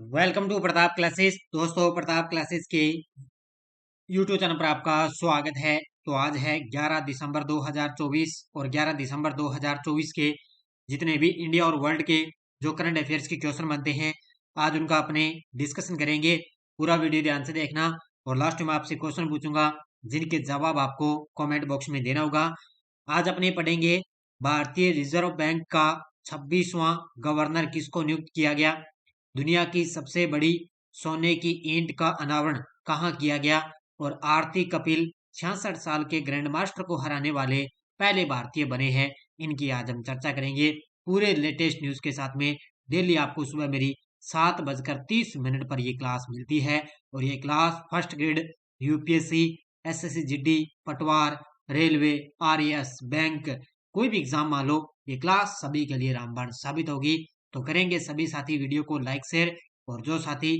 Welcome to Pratap classes. दोस्तों, Pratap classes के YouTube channel पर आपका स्वागत है। तो आज है 11 दिसंबर 2024 और 11 दिसंबर 2024 के जितने भी इंडिया और वर्ल्ड के जो करंट अफेयर्स के क्वेश्चन बनते हैं, आज उनका अपने डिस्कशन करेंगे। पूरा वीडियो ध्यान से देखना और लास्ट में आपसे क्वेश्चन पूछूंगा जिनके जवाब आपको कमेंट बॉक्स में देना होगा। आज अपने पढ़ेंगे भारतीय रिजर्व बैंक का 26वां गवर्नर किसको नियुक्त किया गया, दुनिया की सबसे बड़ी सोने की ईंट का अनावरण कहाँ किया गया और आरती कपिल 66 साल के ग्रैंड मास्टर को हराने वाले पहले भारतीय बने हैं। इनकी आज हम चर्चा करेंगे पूरे लेटेस्ट न्यूज के साथ में। डेली आपको सुबह मेरी 7:30 पर ये क्लास मिलती है और ये class first grade UPSC, SSC GD, पटवार, रेलवे, आरएएस, बैंक, कोई भी एग्जाम मान लो, ये क्लास सभी के लिए रामबाण साबित होगी। तो करेंगे सभी साथी वीडियो को लाइक शेयर, और जो साथी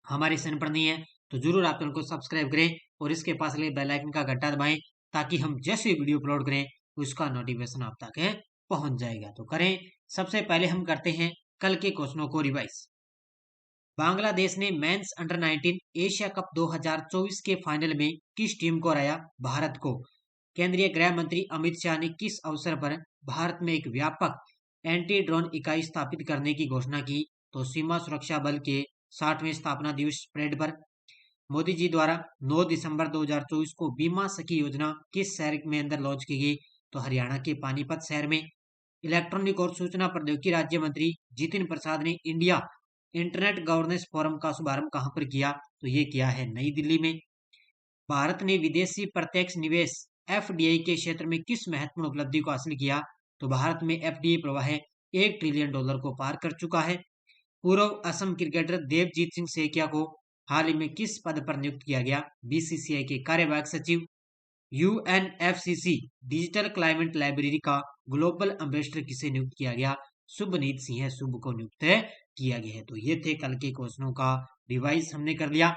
हमारे चैनल पर नहीं है तो जरूर आप चैनल को सब्सक्राइब करें और इसके पास लगे बेल आइकन का घंटा दबाएं ताकि हम जैसे वीडियो अपलोड करें उसका नोटिफिकेशन आप तक पहुंच जाएगा। तो करें, सबसे पहले हम करते हैं कल के क्वेश्चनों को रिवाइज। बांग्लादेश ने मेंस अंडर 19 एशिया कप 2024 के फाइनल में किस टीम को हराया? भारत को। केंद्रीय गृह मंत्री अमित शाह ने किस अवसर पर भारत में एक व्यापक एंटी ड्रोन इकाई स्थापित करने की घोषणा की? तो सीमा सुरक्षा बल के 60वें स्थापना दिवस परेड पर। मोदी जी द्वारा 9 दिसंबर 2024 को बीमा सखी योजना किस शहर में अंदर लॉन्च की गई? तो हरियाणा के पानीपत शहर में। इलेक्ट्रॉनिक और सूचना प्रौद्योगिकी राज्य मंत्री जितिन प्रसाद ने इंडिया इंटरनेट गवर्नेंस फोरम का शुभारंभ कहां पर किया? तो ये किया है नई दिल्ली में। भारत ने विदेशी प्रत्यक्ष निवेश एफडीआई के क्षेत्र में किस महत्वपूर्ण उपलब्धि को हासिल किया? तो भारत में एफडीआई प्रवाह $1 ट्रिलियन को पार कर चुका है। पूर्व असम क्रिकेटर देवजीत सिंह सेकिया को हाल ही में किस पद पर नियुक्त किया गया? बीसीसीआई के कार्यवाहक सचिव। यूएनएफसीसी डिजिटल क्लाइमेट लाइब्रेरी का ग्लोबल एम्बेसडर किसे नियुक्त किया गया? शुभनीत सिंह शुभ को नियुक्त किया गया है। तो ये थे कल के क्वेश्चनों का रिवाइज हमने कर लिया।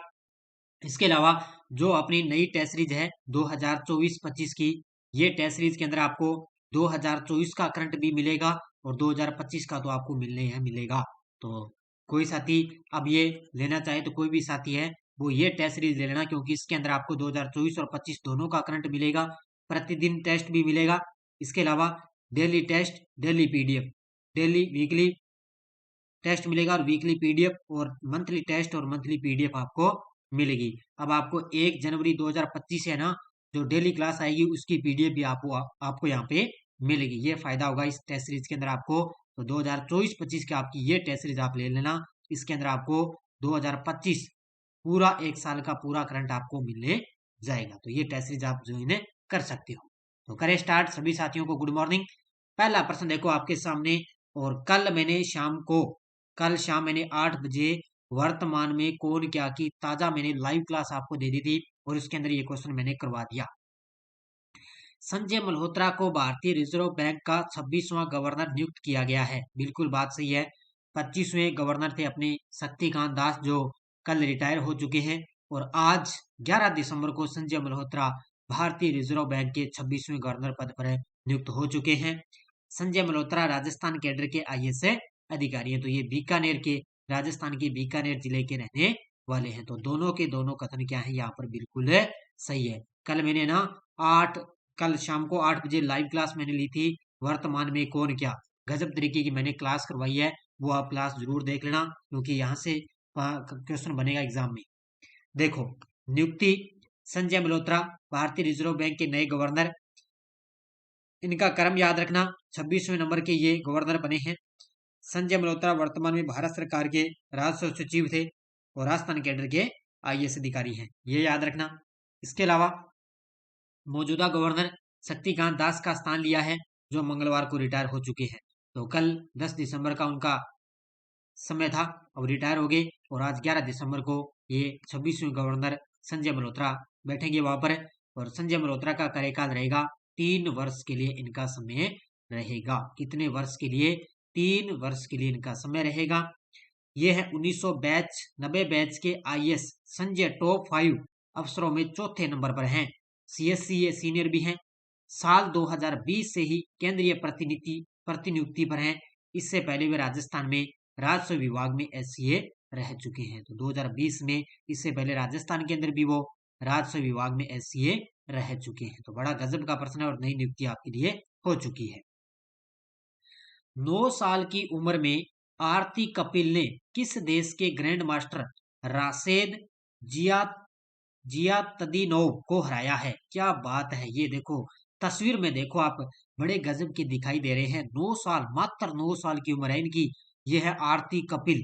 इसके अलावा जो अपनी नई टेस्ट सीरीज है 2024-25 की, ये टेस्ट सीरीज के अंदर आपको 2024 का करंट भी मिलेगा और 2025 का तो आपको मिलेगा। तो कोई साथी अब ये लेना चाहे तो कोई भी साथी है वो ये टेस्ट सीरीज ले लेना, क्योंकि इसके अंदर आपको 2024 और 25 दोनों का करंट मिलेगा, प्रतिदिन टेस्ट भी मिलेगा। इसके अलावा daily test, daily PDF, daily weekly test मिलेगा और वीकली पीडीएफ, और मंथली टेस्ट और मंथली पीडीएफ आपको मिलेगी। अब आपको 1 जनवरी 2025 है ना, जो डेली क्लास आएगी उसकी पीडीएफ भी आपको यहाँ पे मिलेगी। ये फायदा होगा इस टेस्ट सीरीज के अंदर आपको। तो 2024-25 की आपकी ये टेस्ट सीरीज आप ले लेना। इसके अंदर आपको 2025 पूरा एक साल का पूरा करंट आपको मिलने जाएगा। तो ये टेस्ट सीरीज आप ज्वाइन कर सकते हो। तो करें स्टार्ट। सभी साथियों को गुड मॉर्निंग। पहला प्रश्न देखो आपके सामने, और कल शाम मैंने 8 बजे वर्तमान में कौन क्या की ताजा मैंने लाइव क्लास आपको दे दी थी और इसके अंदर ये क्वेश्चन मैंने करवा दिया। संजय मल्होत्रा को भारतीय रिजर्व बैंक का 26वां गवर्नर नियुक्त किया गया है। बिल्कुल बात सही है। 25वें गवर्नर थे अपने शक्तिकांत दास, जो कल रिटायर हो चुके हैं, और आज 11 दिसंबर को संजय मल्होत्रा भारतीय रिजर्व बैंक के 26वें गवर्नर पद पर नियुक्त हो चुके हैं। संजय मल्होत्रा राजस्थान कैडर के आईएएस अधिकारी हैं। तो ये बीकानेर के, राजस्थान के बीकानेर जिले के रहने वाले हैं। तो दोनों के दोनों कथन क्या है यहाँ पर बिल्कुल सही है। कल मैंने ना कल शाम को 8 बजे लाइव क्लास मैंने ली थी, वर्तमान में कौन क्या, गजब तरीके की मैंने क्लास करवाई है। वो आप क्लास जरूर देख लेना, क्योंकि यहाँ से क्वेश्चन बनेगा एग्जाम में। देखो, नियुक्ति संजय मल्होत्रा भारतीय रिजर्व बैंक के नए गवर्नर। इनका क्रम याद रखना, 26वें नंबर के ये गवर्नर बने हैं। संजय मल्होत्रा वर्तमान में भारत सरकार के राजस्व सचिव थे और राजस्थान कैडर के आईएएस अधिकारी हैं, ये याद रखना। इसके अलावा मौजूदा गवर्नर शक्तिकांत दास का स्थान लिया है, जो मंगलवार को रिटायर हो चुके हैं। तो कल 10 दिसंबर का उनका समय था, अब रिटायर हो गए, और आज 11 दिसंबर को ये 26वें गवर्नर संजय मल्होत्रा बैठेंगे वहां पर। और संजय मल्होत्रा का कार्यकाल रहेगा 3 वर्ष के लिए इनका समय रहेगा। कितने वर्ष के लिए? 3 वर्ष के लिए इनका समय रहेगा। ये है 1990 बैच के आईएएस संजय टॉप 5 अफसरों में चौथे नंबर पर हैं। सीएससी ये सीनियर भी हैं। साल 2020 से ही केंद्रीय प्रतिनियुक्ति पर हैं। इससे पहले वे राजस्थान में राजस्व विभाग में एससीए रह चुके हैं। तो 2020 में, इससे पहले राजस्थान के अंदर भी वो राजस्व विभाग में एससीए रह चुके हैं। तो बड़ा गजब का प्रश्न है और नई नियुक्ति आपके लिए हो चुकी है। 9 साल की उम्र में आरती कपिल ने किस देश के ग्रैंड मास्टर राशेद जिया जियातदीनोव को हराया है? क्या बात है! ये देखो, तस्वीर में देखो आप, बड़े गजब के दिखाई दे रहे हैं। 9 साल, मात्र 9 साल की उम्र है इनकी। ये है आरती कपिल।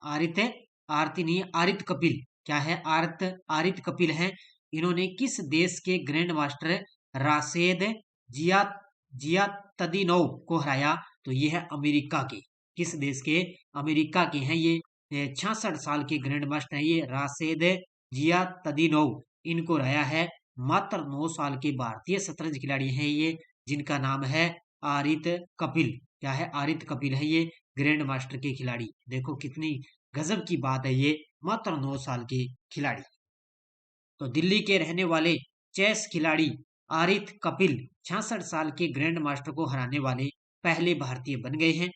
आरित है, आरती नहीं है, आरित कपिल। क्या है? आरित कपिल है। इन्होंने किस देश के ग्रैंड मास्टर राशेद जिया जियातदीनोव को हराया? तो ये है अमेरिका के। किस देश के? अमेरिका के हैं ये। 66 साल के ग्रैंड मास्टर हैं ये राशेद जियातदीनोव। इनको हराया है। मात्र 9 साल के भारतीय शतरंज खिलाड़ी हैं ये, जिनका नाम है आरित कपिल। क्या है? आरित कपिल है ये ग्रैंड मास्टर के खिलाड़ी। देखो कितनी गजब की बात है ये, मात्र 9 साल के खिलाड़ी। तो दिल्ली के रहने वाले चेस खिलाड़ी आरित कपिल 66 साल के ग्रैंड मास्टर को हराने वाले पहले भारतीय बन गए हैं।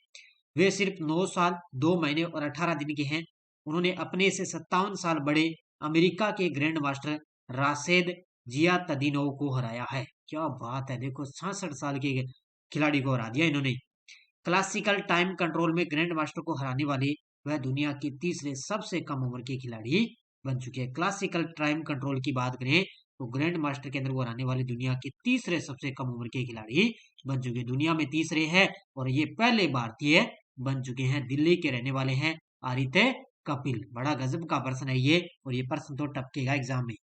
वे सिर्फ 9 साल 2 महीने और 18 दिन के हैं। उन्होंने अपने से 57 साल बड़े अमेरिका के ग्रैंड मास्टर राशेद जियातदीनोव को हराया है। क्या बात है! देखो 66 साल के खिलाड़ी को हरा दिया इन्होंने। क्लासिकल टाइम कंट्रोल में ग्रैंड मास्टर को हराने वाले वह दुनिया के तीसरे सबसे कम उम्र के खिलाड़ी बन चुके हैं। क्लासिकल टाइम कंट्रोल की बात करें तो ग्रैंड मास्टर के अंदर वो हराने वाले दुनिया के तीसरे सबसे कम उम्र के खिलाड़ी बन चुके हैं। दुनिया में तीसरे हैं और ये पहले भारतीय बन चुके हैं। दिल्ली के रहने वाले हैं आरित कपिल। बड़ा गजब का प्रश्न है ये, और ये प्रश्न तो टपकेगा एग्जाम में।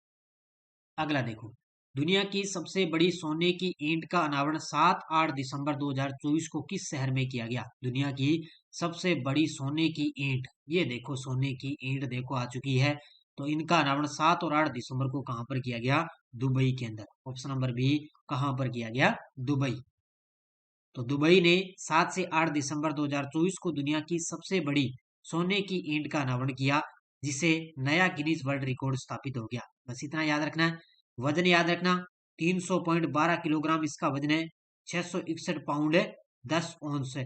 अगला देखो, दुनिया की सबसे बड़ी सोने की ईंट का अनावरण 7-8 दिसंबर 2024 को किस शहर में किया गया? दुनिया की सबसे बड़ी सोने की ईंट, ये देखो सोने की ईंट देखो आ चुकी है। तो इनका अनावरण 7 और 8 दिसंबर को कहां पर किया गया? दुबई के अंदर। ऑप्शन नंबर बी, कहां पर किया गया? दुबई। तो दुबई ने 7 से 8 दिसंबर 2024 को दुनिया की सबसे बड़ी सोने की ईंट का अनावरण किया, जिसे नया गिनीज वर्ल्ड रिकॉर्ड स्थापित हो गया। बस इतना याद रखना है। वजन याद रखना, 300.12 किलोग्राम इसका वजन है। 661 पाउंड है, 10 औंस है।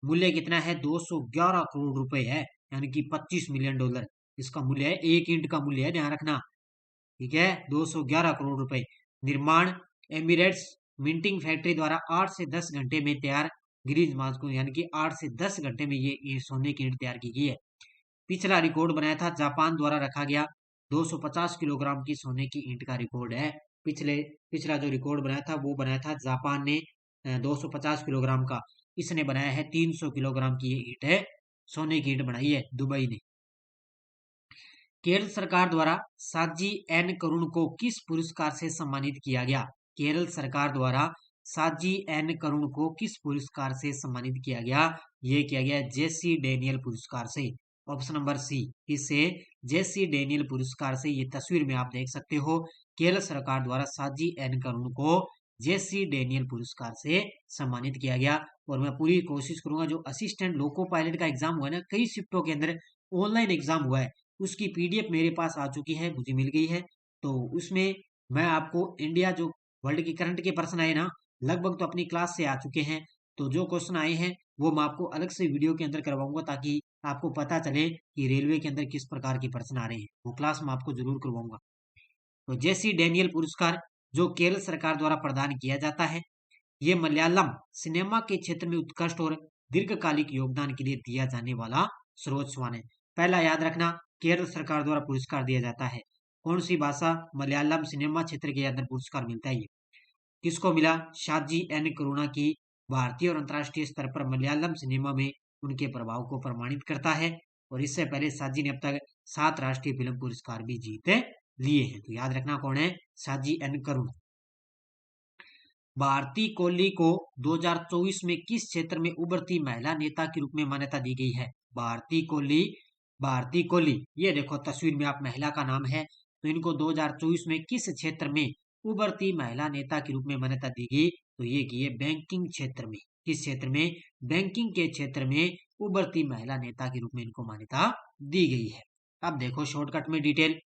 मूल्य कितना है? 211 करोड़ रुपए है, यानी कि 25 मिलियन डॉलर इसका मूल्य है। एक ईंट का मूल्य है, ध्यान रखना। ठीक है, 211 करोड़ रुपए। निर्माण एमिरेट्स मिंटिंग फैक्ट्री द्वारा 8 से 10 घंटे में तैयार गिरीज मास को, यानी कि 8 से 10 घंटे में ये सोने की ईंट तैयार की गई है। पिछला रिकॉर्ड बनाया था जापान द्वारा, रखा गया 250 किलोग्राम की सोने की ईंट का रिकॉर्ड है। पिछला जो रिकॉर्ड बनाया था वो बनाया था जापान ने 250 किलोग्राम का। इसने बनाया है 300 किलोग्राम की ये ईंट है, सोने की ईंट बनाई है दुबई ने। केरल सरकार द्वारा साजी एन करुण को किस पुरस्कार से सम्मानित किया गया? केरल सरकार द्वारा साजी एन करुण को किस पुरस्कार से सम्मानित किया गया? ये किया गया जेसी डेनियल पुरस्कार से। ऑप्शन नंबर सी, इसे जेसी डेनियल पुरस्कार से। ये तस्वीर में आप देख सकते हो, केरल सरकार द्वारा साजी एन करुण को जेसी डेनियल पुरस्कार से सम्मानित किया गया। और मैं पूरी कोशिश करूंगा, जो असिस्टेंट लोको पायलट का एग्जाम हुआ है ना, कई शिफ्टों के अंदर ऑनलाइन एग्जाम हुआ है, उसकी पीडीएफ मेरे पास आ चुकी है, मुझे मिल गई है। तो उसमें मैं आपको इंडिया जो वर्ल्ड की करंट के प्रश्न आए ना, लगभग तो अपनी क्लास से आ चुके हैं। तो जो क्वेश्चन आए हैं वो मैं आपको अलग से वीडियो के अंदर करवाऊंगा, ताकि आपको पता चले कि रेलवे के अंदर किस प्रकार के प्रश्न आ रहे हैं। वो क्लास मैं आपको जरूर करवाऊंगा। तो जेसी डेनियल पुरस्कार जो केरल सरकार द्वारा प्रदान किया जाता है, ये मलयालम सिनेमा के क्षेत्र में उत्कृष्ट और दीर्घकालिक योगदान के लिए दिया जाने वाला सर्वोच्च सम्मान है। पहला याद रखना, केरल सरकार द्वारा पुरस्कार दिया जाता है। कौन सी भाषा? मलयालम सिनेमा क्षेत्र के अंदर पुरस्कार मिलता है। ये किसको मिला? शाजी एन करुणा की भारतीय और अंतर्राष्ट्रीय स्तर पर मलयालम सिनेमा में उनके प्रभाव को प्रमाणित करता है। और इससे पहले साजी ने अब तक 7 राष्ट्रीय फिल्म पुरस्कार भी जीते लिए हैं। तो याद रखना कौन है? साजी एन करुणा। भारती कोहली को 2024 में किस क्षेत्र में उभरती महिला नेता के रूप में मान्यता दी गई है? भारती कोहली, ये देखो तस्वीर में आप, महिला का नाम है। तो इनको 2024 में किस क्षेत्र में उभरती महिला नेता के रूप में मान्यता दी गई? तो ये की है बैंकिंग क्षेत्र में। किस क्षेत्र में? बैंकिंग के क्षेत्र में उभरती महिला नेता के रूप में इनको मान्यता दी गई है। अब देखो शॉर्टकट में डिटेल।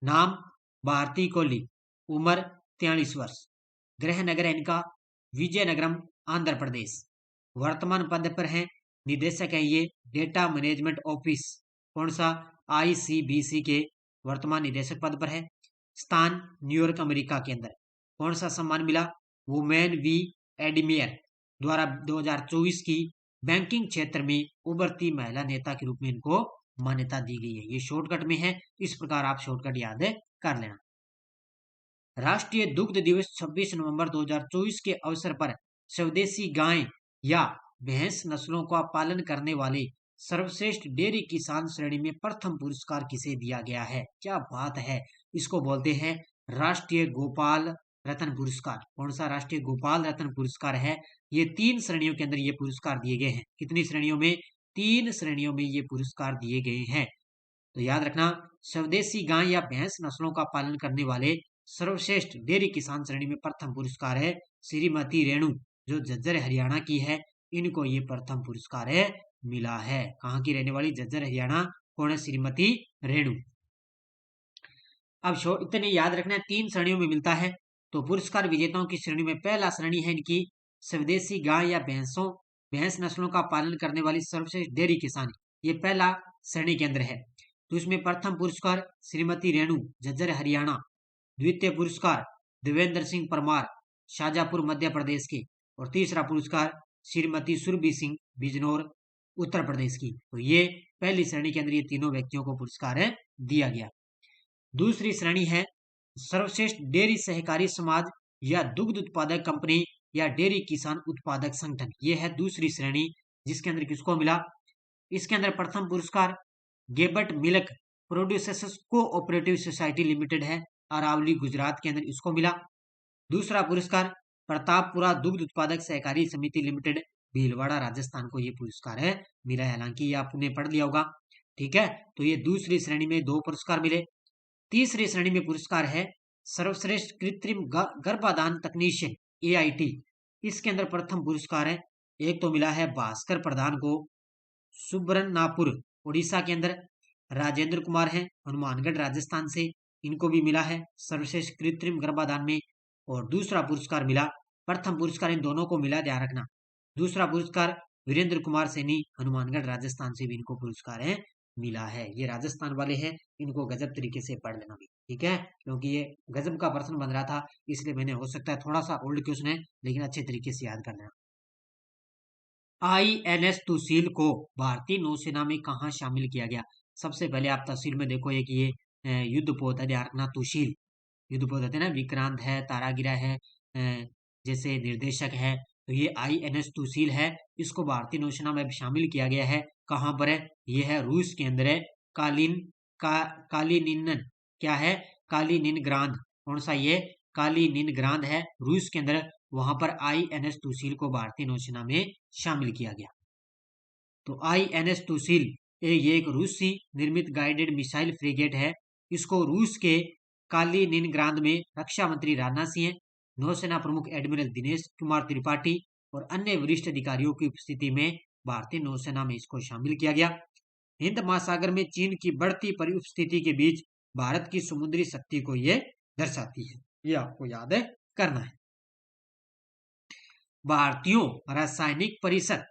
नाम भारती कोहली, उम्र 43 वर्ष, गृह नगर इनका विजयनगरम आंध्र प्रदेश, वर्तमान पद पर हैं, निदेशक है ये डेटा मैनेजमेंट ऑफिस कौन सा? ICBC के वर्तमान निदेशक पद पर है। स्थान न्यूयॉर्क अमेरिका के अंदर। कौन सा सम्मान मिला? वुमेन वी एडमियर द्वारा 2024 की बैंकिंग क्षेत्र में उभरती महिला नेता के रूप में इनको मान्यता दी गई है। ये शॉर्टकट में है, इस प्रकार आप शॉर्टकट याद कर लेना। राष्ट्रीय दुग्ध दिवस 26 नवंबर 2024 के अवसर पर स्वदेशी गाय या भैंस नस्लों का पालन करने वाले सर्वश्रेष्ठ डेयरी किसान श्रेणी में प्रथम पुरस्कार किसे दिया गया है? क्या बात है! इसको बोलते हैं राष्ट्रीय गोपाल रत्न पुरस्कार। कौन सा? राष्ट्रीय गोपाल रत्न पुरस्कार है। ये 3 श्रेणियों के अंदर ये पुरस्कार दिए गए हैं। कितनी श्रेणियों में? 3 श्रेणियों में ये पुरस्कार दिए गए हैं। तो याद रखना, स्वदेशी गाय या भैंस नस्लों का पालन करने वाले सर्वश्रेष्ठ डेयरी किसान श्रेणी में प्रथम पुरस्कार है श्रीमती रेणु, जो झज्जर हरियाणा की है। इनको ये प्रथम पुरस्कार मिला है। कहाँ की रहने वाली? झज्जर हरियाणा। कौन है? श्रीमती रेणु। अब इतने याद रखना, 3 श्रेणियों में मिलता है। तो पुरस्कार विजेताओं की श्रेणी में पहला श्रेणी है इनकी स्वदेशी गाय या भैंस नस्लों का पालन करने वाली सर्वश्रेष्ठ डेयरी किसान, ये पहला श्रेणी के अंदर है। तो इसमें प्रथम पुरस्कार श्रीमती रेणु, झज्जर हरियाणा। द्वितीय पुरस्कार देवेंद्र सिंह परमार, शाजापुर मध्य प्रदेश के। और तीसरा पुरस्कार श्रीमती सुरभि सिंह, बिजनौर उत्तर प्रदेश की। तो ये पहली श्रेणी के अंदर ये तीनों व्यक्तियों को पुरस्कार दिया गया। दूसरी श्रेणी है सर्वश्रेष्ठ डेयरी सहकारी समाज या दुग्ध उत्पादक कंपनी या डेयरी किसान उत्पादक संगठन। ये है दूसरी श्रेणी, जिसके अंदर किसको मिला? इसके अंदर प्रथम पुरस्कार गेबट milk producers cooperative society limited है, अरावली गुजरात के अंदर, इसको मिला। दूसरा पुरस्कार प्रतापपुरा दुग्ध उत्पादक सहकारी समिति लिमिटेड, भीलवाड़ा राजस्थान को ये पुरस्कार मिला है। हालांकि ये आपने पढ़ लिया होगा, ठीक है। तो ये दूसरी श्रेणी में 2 पुरस्कार मिले। तीसरी श्रेणी में पुरस्कार है सर्वश्रेष्ठ कृत्रिम गर्भाधान तकनीशियन AIT। इसके अंदर प्रथम पुरस्कार है, एक तो मिला है भास्कर प्रधान को, सुब्रनापुर उड़ीसा के अंदर। राजेंद्र कुमार हैं, हनुमानगढ़ राजस्थान से, इनको भी मिला है सर्वश्रेष्ठ कृत्रिम गर्भाधान में। और दूसरा पुरस्कार मिला, प्रथम पुरस्कार इन दोनों को मिला, ध्यान रखना। दूसरा पुरस्कार वीरेंद्र कुमार सैनी, हनुमानगढ़ राजस्थान से भी इनको पुरस्कार मिला है। ये राजस्थान वाले हैं, इनको गजब तरीके से पढ़ लेना भी, ठीक है, क्योंकि ये गजब का प्रश्न बन रहा था, इसलिए मैंने, हो सकता है थोड़ा सा ओल्ड क्वेश्चन है, लेकिन अच्छे तरीके से याद कर लेना। INS तुशील को भारतीय नौसेना में कहाँ शामिल किया गया? सबसे पहले आप तहसील में देखो, एक ये युद्धपोत है, ध्यान रखना, तुशील युद्धपोत होते हैं ना, विक्रांत है, तारागिरा है, जैसे निर्देशक है। तो ये INS तुशील है, इसको भारतीय नौसेना में शामिल किया गया है। कहाँ पर है? ये है रूस के अंदर है, कालिनिन, क्या है? कालिनिनग्राद। कौन सा? ये कालिनिनग्राद है, रूस के अंदर। वहां पर INS तुशील को भारतीय नौसेना में शामिल किया गया। तो INS तुशील ये एक रूसी निर्मित गाइडेड मिसाइल फ्रिगेट है। इसको रूस के कालिनिनग्राद में रक्षा मंत्री राजनाथ सिंह, नौसेना प्रमुख एडमिरल दिनेश कुमार त्रिपाठी और अन्य वरिष्ठ अधिकारियों की उपस्थिति में भारतीय नौसेना में इसको शामिल किया गया। हिंद महासागर में चीन की बढ़ती परिस्थिति के बीच भारत की समुद्री शक्ति को ये दर्शाती है, ये आपको याद करना है। भारतीय रासायनिक परिषद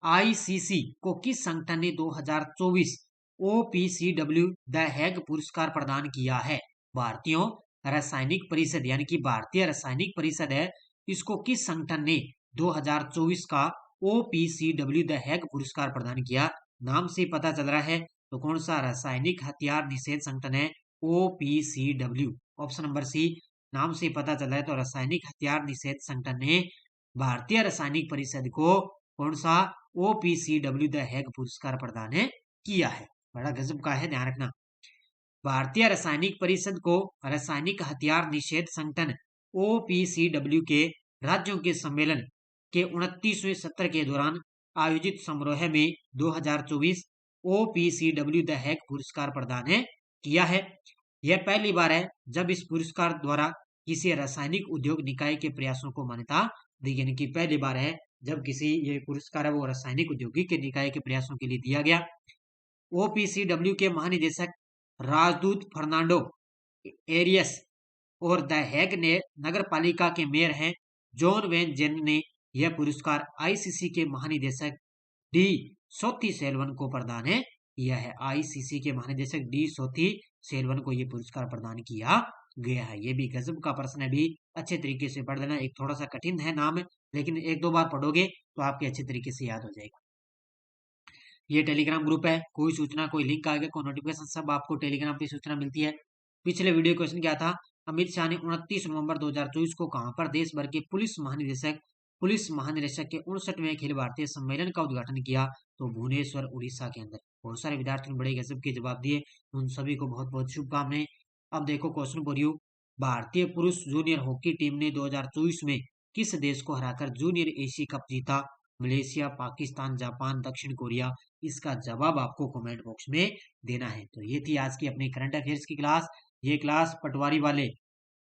ICC को किस संगठन ने 2024 OPCW द हैग पुरस्कार प्रदान किया है? भारतीय रासायनिक परिषद यानी कि भारतीय रासायनिक परिषद है, इसको किस संगठन ने 2024 का OPCW द हैग पुरस्कार प्रदान किया? नाम से पता चल रहा है, तो कौन सा? रासायनिक हथियार निषेध संगठन है, OPCW। ऑप्शन नंबर सी, नाम से पता चल रहा है, तो रासायनिक हथियार निषेध संगठन ने भारतीय रासायनिक परिषद को कौन सा? OPCW द हैग पुरस्कार प्रदान किया है। बड़ा गजब का है, ध्यान रखना। भारतीय रासायनिक परिषद को रासायनिक हथियार निषेध संगठन OPCW के राज्यों के सम्मेलन के 29वें सत्र के दौरान आयोजित समारोह में 2024 OPCW द हैग पुरस्कार प्रदान किया है। यह पहली बार है जब इस पुरस्कार द्वारा किसी रासायनिक उद्योग निकाय के प्रयासों को मान्यता दी गई, कि पहली बार है जब किसी ये पुरस्कार है वो रासायनिक औद्योगिक निकाय के प्रयासों के लिए दिया गया। OPCW के महानिदेशक राजदूत फर्नांडो एरियस और द हैग ने नगर पालिका के मेयर हैं जॉन वेन जेन ने यह पुरस्कार ICC के महानिदेशक D सोथी सेल्वन को प्रदान किया है। आईसीसी के महानिदेशक डी सोथी सेल्वन को ये पुरस्कार प्रदान किया गया है। ये भी गजब का प्रश्न है, भी अच्छे तरीके से पढ़ लेना। एक थोड़ा सा कठिन है नाम, लेकिन एक दो बार पढ़ोगे तो आपके अच्छे तरीके से याद हो जाएगा। ये टेलीग्राम ग्रुप है, कोई सूचना, कोई लिंक आ गया, कोई नोटिफिकेशन, सब आपको टेलीग्राम पे सूचना मिलती है। पिछले वीडियो क्वेश्चन क्या था, अमित शाह ने 29 नवंबर 2024 को कहां पर देश भर के पुलिस महानिदेशक के 59वें अखिल भारतीय सम्मेलन का उद्घाटन किया? तो भुवनेश्वर, उड़ीसा के अंदर। बहुत सारे विद्यार्थियों ने बड़े गजब के जवाब दिए, उन सभी को बहुत बहुत शुभकामनाएं। अब देखो क्वेश्चन फॉर यू, भारतीय पुरुष जूनियर हॉकी टीम ने 2024 में किस देश को हराकर जूनियर एशिया कप जीता? मलेशिया, पाकिस्तान, जापान, दक्षिण कोरिया। इसका जवाब आपको कमेंट बॉक्स में देना है। तो ये थी आज की अपनी करंट अफेयर्स की क्लास। ये क्लास पटवारी वाले,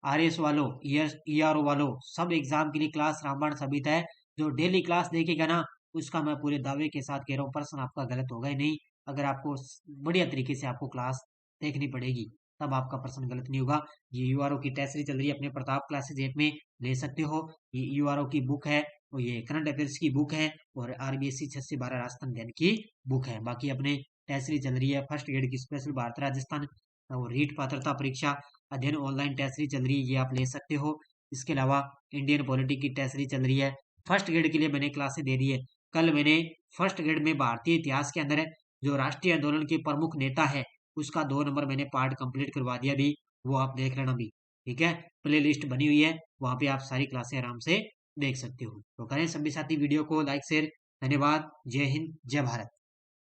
आरएस वालों, ईआरओ वालों, सब एग्जाम के लिए क्लास रामबाण साबित है। जो डेली क्लास देखेगा ना, उसका मैं पूरे दावे के साथ कह रहा हूँ, प्रश्न आपका गलत होगा ही नहीं। अगर आपको बढ़िया तरीके से आपको क्लास देखनी पड़ेगी, तब आपका प्रश्न गलत नहीं होगा। ये यूआरओ की टेस्ट सीरीज चल रही है, अपने प्रताप क्लासेज ऐप में ले सकते हो। ये यूआरओ की बुक है, और ये करंट अफेयर्स की बुक है, और आरबीएससी 6 से 12 राजस्थान ज्ञान की बुक है। बाकी अपने टेस्ट सीरीज चल रही है, फर्स्ट ग्रेड की स्पेशल भारत राजस्थान और रीट पात्रता परीक्षा अध्ययन ऑनलाइन टेस्ट सीरीज चल रही है, ये आप ले सकते हो। इसके अलावा इंडियन पॉलिटी की टेस्ट सीरीज चल रही है। फर्स्ट ग्रेड के लिए मैंने क्लासेस दे दी है। कल मैंने फर्स्ट ग्रेड में भारतीय इतिहास के अंदर जो राष्ट्रीय आंदोलन के प्रमुख नेता है, उसका 2 नंबर मैंने पार्ट कंप्लीट करवा दिया भी, वो आप देख लेना भी, ठीक है। प्ले लिस्ट बनी हुई है, वहां पे आप सारी क्लासें आराम से देख सकते हो। तो करें सभी साथी वीडियो को लाइक शेयर। धन्यवाद। जय हिंद, जय भारत।